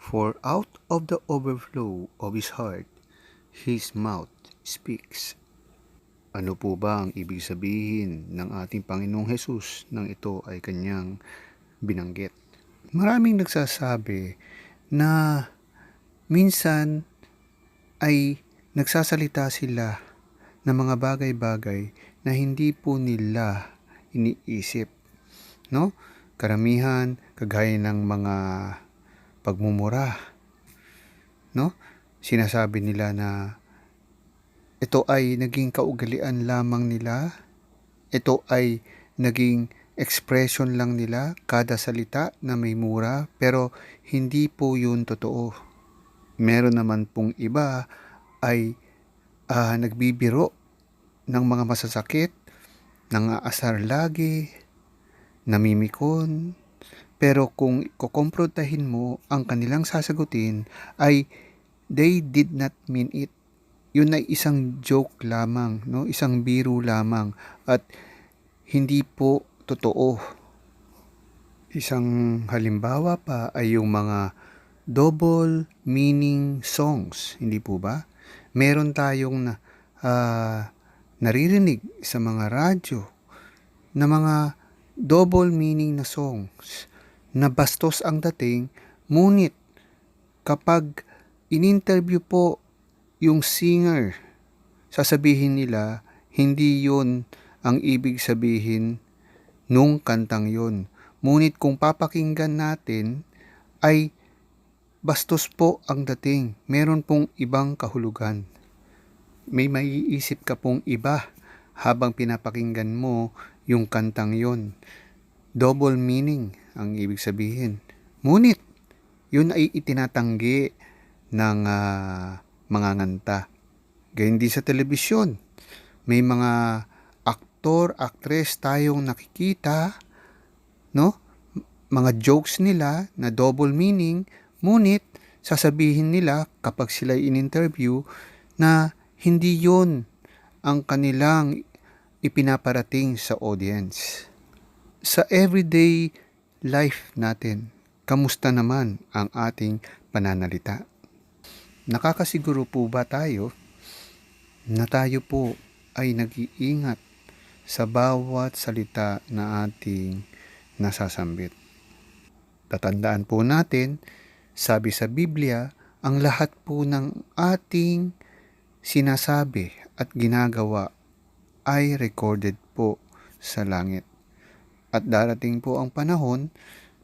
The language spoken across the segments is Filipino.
For out of the overflow of his heart, his mouth speaks. Ano po ba ang ibig sabihin ng ating Panginoong Hesus nang ito ay kanyang binanggit? Maraming nagsasabi na minsan ay nagsasalita sila ng mga bagay-bagay na hindi po nila iniisip, no? Karamihan kagaya ng mga pagmumura, no? Sinasabi nila na ito ay naging kaugalian lamang nila, ito ay naging expression lang nila, kada salita na may mura, pero hindi po yun totoo. Meron naman pong iba ay nagbibiro ng mga masasakit, nangaasar lagi, namimikon, pero kung kukomprontahin mo, ang kanilang sasagutin ay they did not mean it. Yun ay isang joke lamang, no? Isang biro lamang at hindi po totoo. Isang halimbawa pa ay yung mga double meaning songs, hindi po ba? Meron tayong naririnig sa mga radyo na mga double meaning na songs na bastos ang dating, ngunit kapag in-interview po yung singer, sasabihin nila hindi yun ang ibig sabihin nung kantang yun. Ngunit kung papakinggan natin ay bastos po ang dating. Meron pong ibang kahulugan. May maiisip ka pong iba habang pinapakinggan mo yung kantang yon. Double meaning ang ibig sabihin. Ngunit yun ay itinatanggi ng mga nganta. Gayun din sa telebisyon. May mga aktor, aktres tayong nakikita, no? Mga jokes nila na double meaning, ngunit sasabihin nila kapag sila in-interview na hindi yon ang kanilang ipinaparating sa audience. Sa everyday life natin, kamusta naman ang ating pananalita? Nakakasiguro po ba tayo na tayo po ay nag-iingat sa bawat salita na ating nasasambit? Tatandaan po natin, sabi sa Biblia, ang lahat po ng ating sinasabi at ginagawa ay recorded po sa langit. At darating po ang panahon,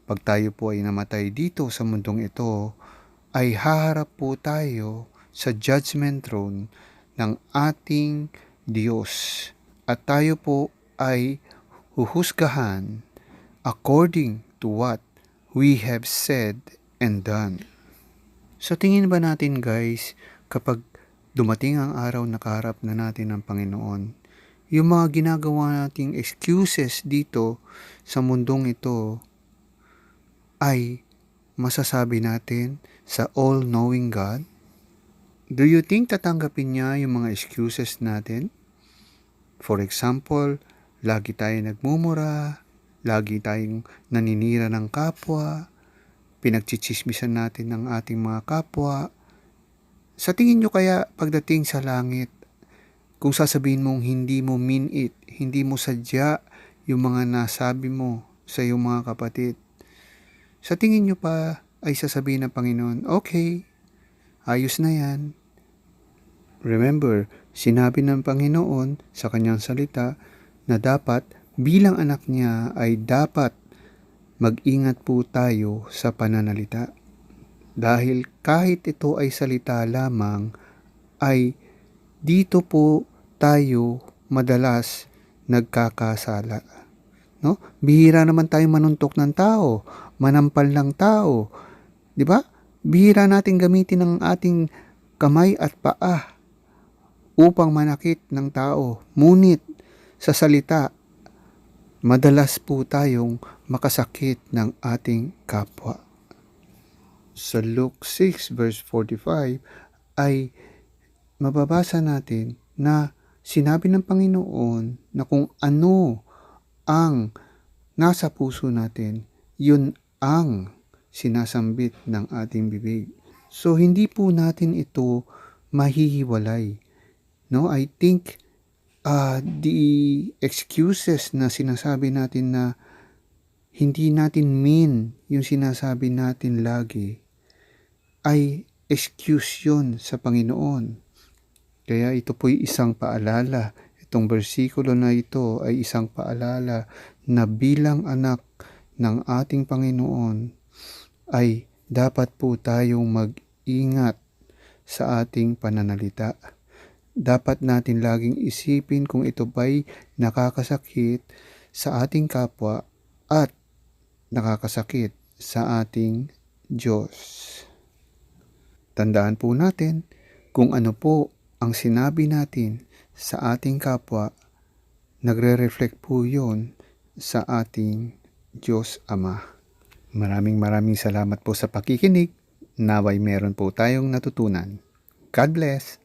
pag tayo po ay namatay dito sa mundong ito, ay haharap po tayo sa judgment throne ng ating Diyos. At tayo po ay huhusgahan according to what we have said and done. So tingin ba natin guys, kapag dumating ang araw na kaharap na natin ng Panginoon, yung mga ginagawa nating excuses dito sa mundong ito ay masasabi natin sa all-knowing God? Do you think tatanggapin niya yung mga excuses natin? For example, lagi tayong nagmumura, lagi tayong naninira ng kapwa, pinagchichismisan natin ng ating mga kapwa. Sa tingin nyo kaya pagdating sa langit, kung sasabihin mong hindi mo mean it, hindi mo sadya yung mga nasabi mo sa iyong mga kapatid, sa tingin nyo pa ay sasabihin ng Panginoon, okay, ayos na yan. Remember, sinabi ng Panginoon sa kanyang salita na dapat bilang anak niya ay dapat mag-ingat po tayo sa pananalita. Dahil kahit ito ay salita lamang, ay dito po tayo madalas nagkakasala. No? Bihira naman tayo manuntok ng tao, manampal ng tao. 'Di ba? Bihira natin gamitin ang ating kamay at paa upang manakit ng tao. Ngunit sa salita, madalas po tayong makasakit ng ating kapwa. Sa Luke 6 verse 45 ay mababasa natin na sinabi ng Panginoon na kung ano ang nasa puso natin, yun ang sinasambit ng ating bibig. So, hindi po natin ito mahihiwalay. No, I think the excuses na sinasabi natin na hindi natin mean yung sinasabi natin lagi ay excuse yun sa Panginoon. Kaya ito po'y isang paalala. Itong bersikulo na ito ay isang paalala na bilang anak ng ating Panginoon ay dapat po tayong mag-ingat sa ating pananalita. Dapat natin laging isipin kung ito ba'y nakakasakit sa ating kapwa at nakakasakit sa ating Diyos. Tandaan po natin kung ano po ang sinabi natin sa ating kapwa, nagre-reflect po yun sa ating Diyos Ama. Maraming salamat po sa pakikinig. Naway meron po tayong natutunan. God bless!